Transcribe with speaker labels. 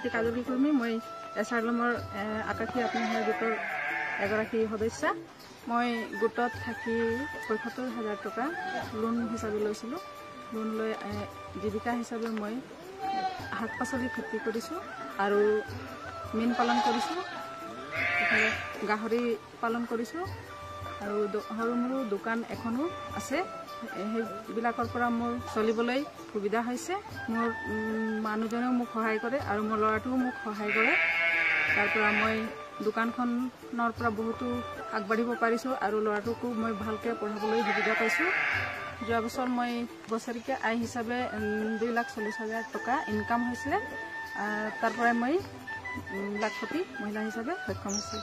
Speaker 1: শ্ৰীমতী কাজলী কুৰ্মী। মই এছাৰলমৰ আকাশী আত্মসহায়ক গোটৰ এগৰাকী সদস্যা। মই গোটত থাকি ৭৫,০০০ টকা লোন হিচাপে লৈছিলোঁ। লোন লৈ জীৱিকা হিচাপে মই শাক পাচলি খেতি কৰিছোঁ আৰু মীন পালন কৰিছোঁ, ইফালে গাহৰি পালন কৰিছোঁ আৰু সৰু সৰু দোকান এখনো আছে। সেইবিলাকৰ পৰা মোৰ চলিবলৈ সুবিধা হৈছে। মোৰ মানুহজনেও মোক সহায় কৰে আৰু মোৰ ল'ৰাটোও মোক সহায় কৰে। তাৰ পৰা মই দোকানখনৰ পৰা বহুতো আগবাঢ়িব পাৰিছোঁ আৰু ল'ৰাটোকো মই ভালকৈ পঢ়াবলৈ সুবিধা পাইছোঁ। যোৱা বছৰ মই বছৰেকীয়া আয় হিচাপে 2,40,000 টকা ইনকাম হৈছিলে। তাৰ পৰাই মই লাখপতি মহিলা হিচাপে সক্ষম হৈছোঁ।